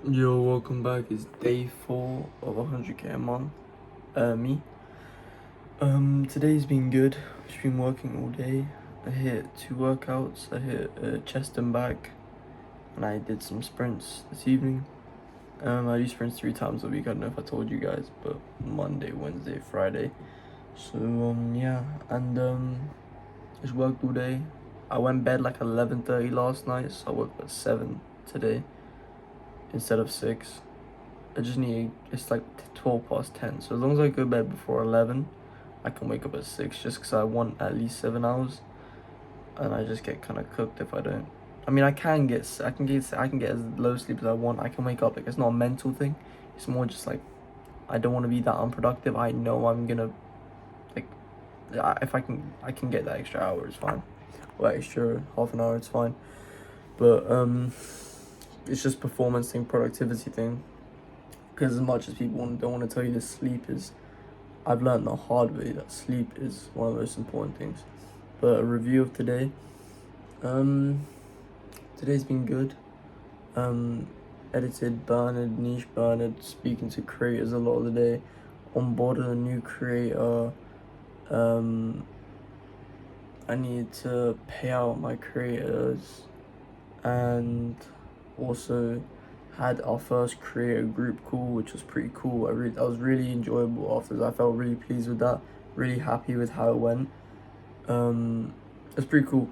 Yo, welcome back. It's day 4 of 100k a month. Me. Today's been good. Just been working all day. I hit 2 workouts. I hit chest and back, and I did some sprints this evening. I do sprints 3 times a week. I don't know if I told you guys, but Monday, Wednesday, Friday. So yeah, and just worked all day. I went bed like 11:30 last night, so I woke up at 7 today instead of 6. I just need, it's like 12 past 10. So as long as I go to bed before 11, I can wake up at 6 just because I want at least 7 hours. And I just get kind of cooked if I don't. I mean, I can get as low sleep as I want. I can wake up, like, it's not a mental thing. It's more just like, I don't want to be that unproductive. I know I'm gonna, like, if I can get that extra hour, it's fine. Or extra half an hour, it's fine. But, it's just performance thing, productivity thing. Because as much as people don't want to tell you this, sleep is, I've learned the hard way that sleep is one of the most important things. But a review of today. Um, Today's been good. Edited Bernard, Niche Bernard, speaking to creators a lot of the day. Onboarded a new creator. I need to pay out my creators, and also had our first creator group call, which was pretty cool. That was really enjoyable after. I felt really pleased with that, really happy with how it went. It's pretty cool,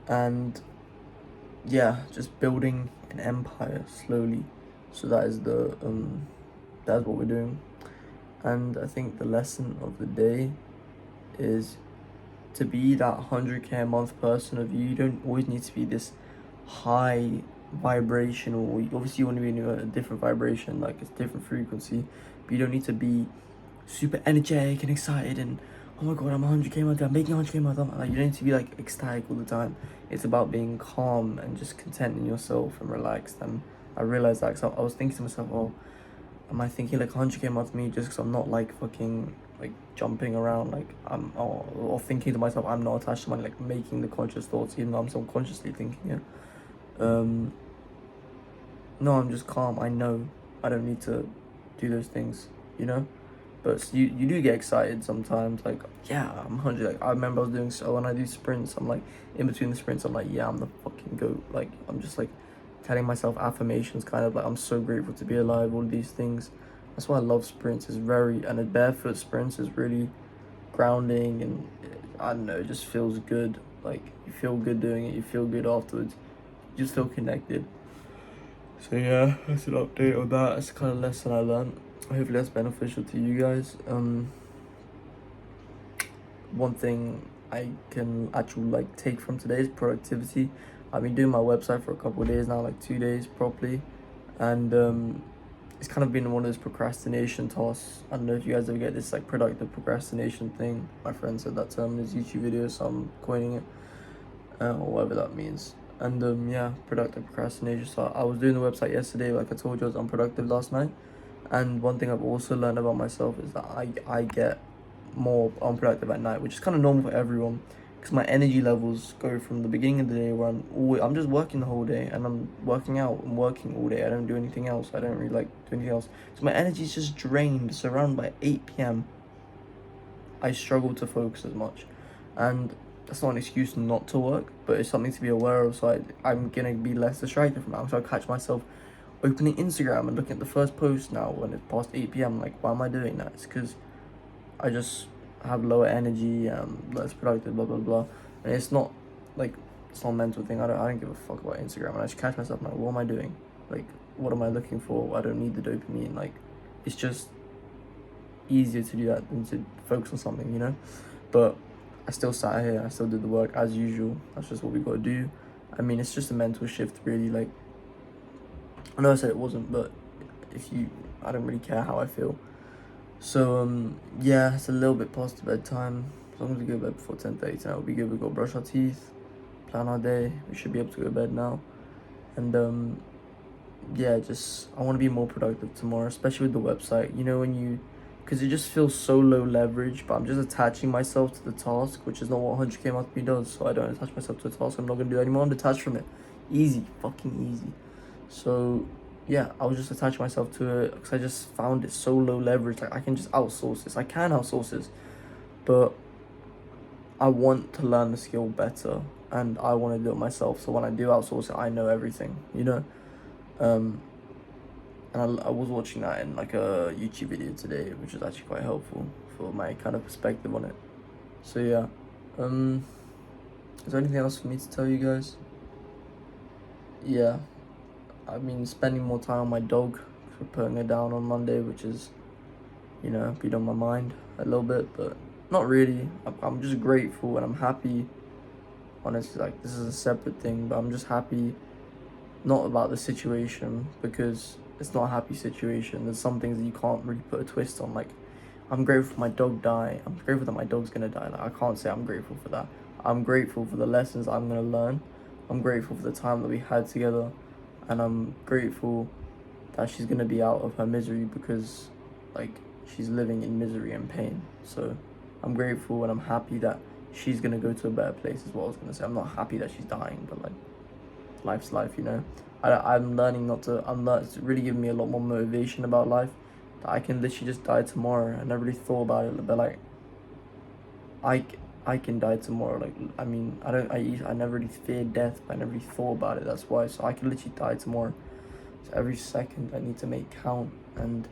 and yeah, just building an empire slowly. So that's what we're doing. And I think the lesson of the day is to be that 100k a month person of you. You don't always need to be this high vibrational. Obviously you want to be in a different vibration, like it's different frequency, but you don't need to be super energetic and excited and, oh my god, I'm 100k a month, I'm making 100k a month. Like, you don't need to be like ecstatic all the time. It's about being calm and just content in yourself and relaxed. And I realized that, because I was thinking to myself, oh, am I thinking like 100k a month me just because I'm not like fucking like jumping around, like or thinking to myself I'm not attached to money, like making the conscious thoughts even though I'm subconsciously thinking it. No, I'm just calm. I know I don't need to do those things, you know. But you do get excited sometimes, like, yeah, I'm 100. Like, I remember I was doing, so when I do sprints, I'm like, in between the sprints, I'm like, yeah, I'm the fucking goat. Like, I'm just like telling myself affirmations, kind of like, I'm so grateful to be alive, all these things. That's why I love sprints. It's very, and a barefoot sprints is really grounding, and I don't know, it just feels good. Like, you feel good doing it, you feel good afterwards, you just feel connected. So yeah, that's an update on that. It's the kind of lesson I learned. Hopefully that's beneficial to you guys. One thing I can actually like take from today is productivity. I've been doing my website for a couple of days now, like 2 days properly, and it's kind of been one of those procrastination tasks. I don't know if you guys ever get this like productive procrastination thing. My friend said that term in his YouTube video, so I'm coining it, or whatever that means. And yeah, productive procrastination. So I was doing the website yesterday, like I told you, I was unproductive last night. And one thing I've also learned about myself is that I get more unproductive at night, which is kind of normal for everyone, because my energy levels go from the beginning of the day where I'm just working the whole day, and I'm working out and working all day. I don't do anything else. I don't really like do anything else. So my energy is just drained. So around by 8 p.m. I struggle to focus as much, and that's not an excuse not to work, but it's something to be aware of. So I'm gonna be less distracted from now. So I catch myself opening Instagram and looking at the first post now when it's past 8 p.m. Like, why am I doing that? It's because I just have lower energy, less productive, blah blah blah. And it's not like, it's not a mental thing. I don't give a fuck about Instagram. And I just catch myself like, what am I doing? Like, what am I looking for? I don't need the dopamine. Like, it's just easier to do that than to focus on something, you know. But I still sat here. I still did the work as usual. That's just what we gotta do. I mean, it's just a mental shift, really. Like, I know I said it wasn't, but I don't really care how I feel. So yeah, it's a little bit past the bedtime. As long as we go to bed before 10:30 tonight, we'll be good. We go brush our teeth, plan our day. We should be able to go to bed now. And yeah, just I want to be more productive tomorrow, especially with the website. You know, because it just feels so low leverage, but I'm just attaching myself to the task, which is not what 100k month me does. So I don't attach myself to a task I'm not gonna do anymore. I'm detached from it. Easy, fucking easy. So yeah, I was just attaching myself to it because I just found it so low leverage. Like I can just outsource this. I can outsource this, but I want to learn the skill better and I want to do it myself. So when I do outsource it, I know everything, you know. Um, and I was watching that in like a YouTube video today, which is actually quite helpful for my kind of perspective on it. So yeah, is there anything else for me to tell you guys? Yeah, I've been spending more time on my dog for putting her down on Monday, which is, you know, been on my mind a little bit, but not really. I'm just grateful and I'm happy. Honestly, like this is a separate thing, but I'm just happy not about the situation because it's not a happy situation. There's some things that you can't really put a twist on. Like, I'm grateful for my dog die. I'm grateful that my dog's gonna die. Like, I can't say I'm grateful for that. I'm grateful for the lessons I'm gonna learn. I'm grateful for the time that we had together, and I'm grateful that she's gonna be out of her misery because, like, she's living in misery and pain. So, I'm grateful and I'm happy that she's gonna go to a better place. Is what I was gonna say. I'm not happy that she's dying, but like, life's life, you know. I'm learning not to. It's really giving me a lot more motivation about life. That I can literally just die tomorrow. I never really thought about it, but like, I, I can die tomorrow. Like, I mean, I never really feared death, but I never really thought about it. That's why. So I can literally die tomorrow. So every second I need to make count and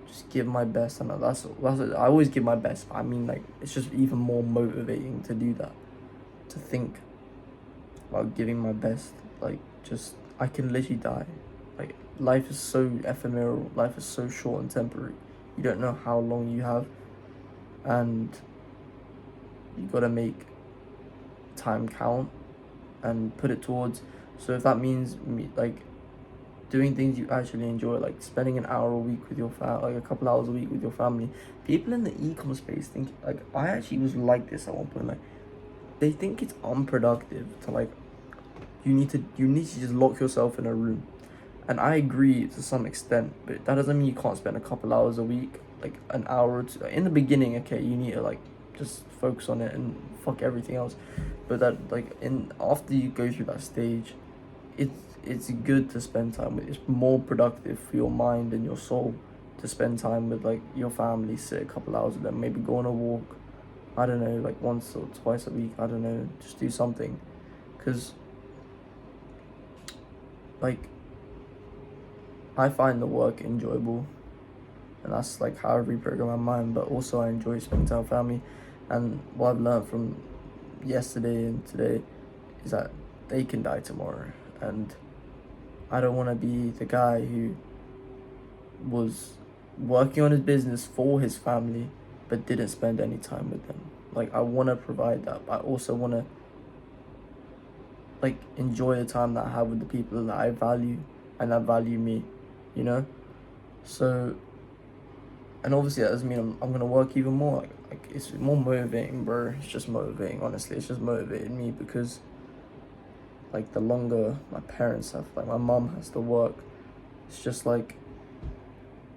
just give my best. And that's I always give my best. I mean, like, it's just even more motivating to do that. To think about giving my best. Like, just I can literally die. Like, life is so ephemeral. Life is so short and temporary. You don't know how long you have, and you gotta make time count and put it towards. So if that means like doing things you actually enjoy, like spending an hour a week with your like a couple hours a week with your family. People in the e-com space think, like, I actually was like this at one point. Like, they think it's unproductive to like you need to just lock yourself in a room, and I agree to some extent, but that doesn't mean you can't spend a couple hours a week, like an hour or two in the beginning. Okay, you need to like just focus on it and fuck everything else, but that like in after you go through that stage, it's good to spend time with. It's more productive for your mind and your soul to spend time with like your family, sit a couple hours with them, maybe go on a walk, I don't know, like once or twice a week, I don't know, just do something, because like I find the work enjoyable, and that's like how I reprogram my mind, but also I enjoy spending time with family. And what I've learned from yesterday and today is that they can die tomorrow, and I don't want to be the guy who was working on his business for his family but didn't spend any time with them. Like, I want to provide that, but I also want to like enjoy the time that I have with the people that I value and that value me, you know. So, and obviously that doesn't mean I'm gonna work even more. Like it's more motivating, bro. It's just motivating. Honestly, it's just motivated me because like the longer my parents have, like my mom has to work, it's just like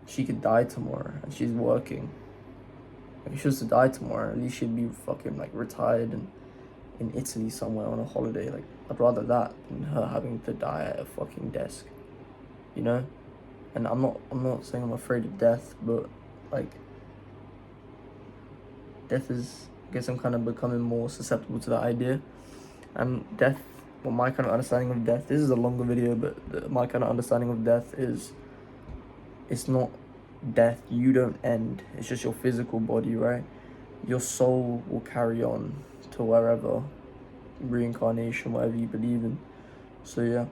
she could die tomorrow and she's working. Like, if she was to die tomorrow, at least she'd be fucking like retired and in Italy somewhere on a holiday. Like, I'd rather that than her having to die at a fucking desk, you know. And I'm not saying I'm afraid of death, but like death is, I guess I'm kind of becoming more susceptible to that idea. And death, well, my kind of understanding of death, this is a longer video, but my kind of understanding of death is it's not death. You don't end. It's just your physical body, right? Your soul will carry on to wherever, reincarnation, whatever you believe in. So yeah,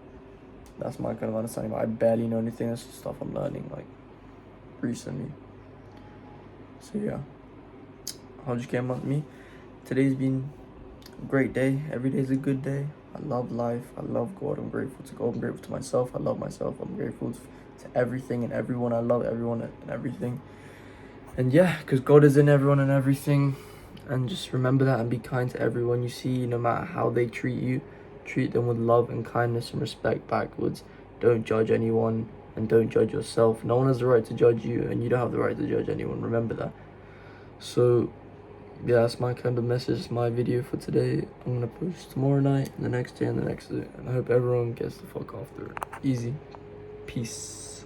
that's my kind of understanding. But I barely know anything. That's stuff I'm learning like recently. So yeah, how you came with me? Today's been a great day. Every day's a good day. I love life. I love God. I'm grateful to God. I'm grateful to myself. I love myself. I'm grateful to everything and everyone. I love everyone and everything. And yeah, because God is in everyone and everything. And just remember that and be kind to everyone you see, no matter how they treat you. Treat them with love and kindness and respect backwards. Don't judge anyone and don't judge yourself. No one has the right to judge you, and you don't have the right to judge anyone. Remember that. So yeah, that's my kind of message, my video for today. I'm gonna post tomorrow night, and the next day, and the next day. And I hope everyone gets the fuck after it. Easy. Peace.